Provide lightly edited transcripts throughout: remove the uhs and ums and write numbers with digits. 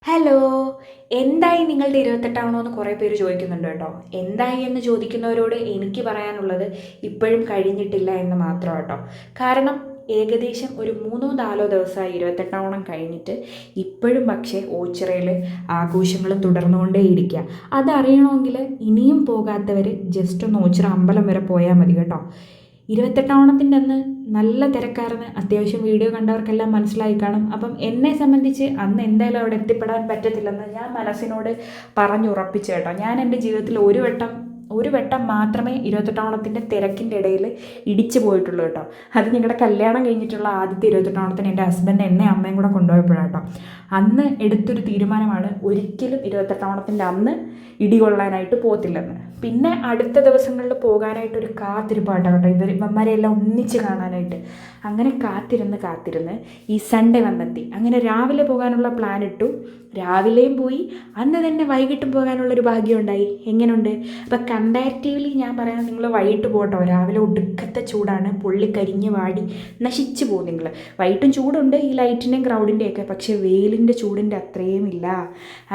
Hello. എന്തായി നിങ്ങളുടെ 28 എന്ന് കുറേ പേര് ചോദിക്കുന്നുണ്ട് കേട്ടോ. എന്തായി എന്ന് ചോദിക്കുന്നവരോട് എനിക്ക് പറയാനുള്ളത് ഇപ്പോഴും കഴിഞ്ഞിട്ടില്ല എന്ന് മാത്രം കേട്ടോ. കാരണം ഏകദേശം ഒരു 3-4 ദിവസമായി 28 കഴിഞ്ഞിട്ട് ഇപ്പോഴും പക്ഷേ ഓച്ചിറയിൽ ആഘോഷങ്ങളും തുടർന്നുകൊണ്ടേയിരിക്കുക. അതറിയണമെങ്കിൽ ഇനിയും പോകാത്തവർ ജസ്റ്റ് ഒന്ന് ഓച്ചിറ അമ്പലം വരെ പോയാൽ മതി കേട്ടോ. 28 അന്ന് നല്ല തിരക്കാരെന്ന് അത്യാവശ്യം വീഡിയോ കണ്ടവർക്കെല്ലാം മനസ്സിലായി കാണും. അപ്പം എന്നെ സംബന്ധിച്ച് അന്ന് എന്തായാലും അവിടെ എത്തിപ്പെടാൻ പറ്റത്തില്ലെന്ന് ഞാൻ മനസ്സിനോട് പറഞ്ഞുറപ്പിച്ചു കേട്ടോ. ഞാൻ എൻ്റെ ജീവിതത്തിൽ ഒരു വട്ടം മാത്രമേ 28 തിരക്കിൻ്റെ ഇടയിൽ ഇടിച്ചു പോയിട്ടുള്ളൂ കേട്ടോ. അത് ഞങ്ങളുടെ കല്യാണം കഴിഞ്ഞിട്ടുള്ള ആദ്യത്തെ 28 എൻ്റെ ഹസ്ബൻഡ് എന്നെ അമ്മയും കൂടെ കൊണ്ടുപോയപ്പോഴാണ് കേട്ടോ. അന്ന് എടുത്തൊരു തീരുമാനമാണ് ഒരിക്കലും 28 അന്ന് ഇടികൊള്ളാനായിട്ട് പോകത്തില്ലെന്ന്. പിന്നെ അടുത്ത ദിവസങ്ങളിൽ പോകാനായിട്ടൊരു കാത്തിരിപ്പാട്ടോ കേട്ടോ. ഇവന്മാരെല്ലാം ഒന്നിച്ച് കാണാനായിട്ട് അങ്ങനെ കാത്തിരുന്ന് ഈ സൺഡേ വന്നെത്തി. അങ്ങനെ രാവിലെ പോകാനുള്ള പ്ലാൻ ഇട്ടു. രാവിലെയും പോയി, അന്ന് തന്നെ വൈകിട്ടും പോകാനുള്ളൊരു ഭാഗ്യം ഉണ്ടായി. എങ്ങനെയുണ്ട്? അപ്പം കമ്പാരിറ്റീവ്ലി ഞാൻ പറയാം, നിങ്ങൾ വൈകിട്ട് പോകട്ടോ. രാവിലെ ഒടുക്കത്തെ ചൂടാണ്, പൊള്ളി കരിഞ്ഞ് വാടി നശിച്ചു പോകും നിങ്ങൾ. വൈകിട്ടും ചൂടുണ്ട്, ഈ ലൈറ്റിൻ്റെയും ക്രൗഡിൻ്റെയൊക്കെ, പക്ഷേ വെയിലിൻ്റെ ചൂടിൻ്റെ അത്രയും ഇല്ല.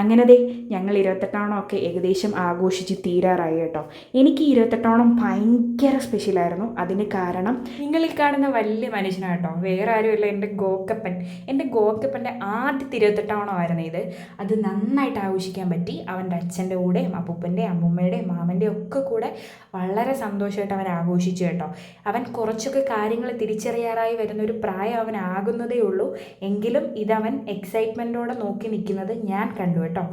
അങ്ങനെ ഞങ്ങൾ 28 ഏകദേശം ആഘോഷിച്ച് തീരാറായി കേട്ടോ. എനിക്ക് 28 ഭയങ്കര സ്പെഷ്യലായിരുന്നു. അതിന് കാരണം നിങ്ങൾ ഈ കാണുന്ന വലിയ മനുഷ്യനാണ് കേട്ടോ. വേറെ ആരുമില്ല, എൻ്റെ ഗോക്കപ്പൻ്റെ ആദ്യത്തെ 28 ഇത്. അത് നന്നായിട്ട് ആഘോഷിക്കാൻ പറ്റി. അവൻ്റെ അച്ഛൻ്റെ കൂടെയും അപ്പൂപ്പൻ്റെയും അമ്മൂമ്മയുടെയും മാമൻ്റെയും ഒക്കെ കൂടെ വളരെ സന്തോഷമായിട്ട് അവൻ ആഘോഷിച്ചു കേട്ടോ. അവൻ കുറച്ചൊക്കെ കാര്യങ്ങൾ തിരിച്ചറിയാറായി വരുന്നൊരു പ്രായം അവനാകുന്നതേ ഉള്ളൂ. എങ്കിലും ഇതവൻ എക്സൈറ്റ്മെൻറ്റോടെ നോക്കി നിൽക്കുന്നത് ഞാൻ കണ്ടു കേട്ടോ.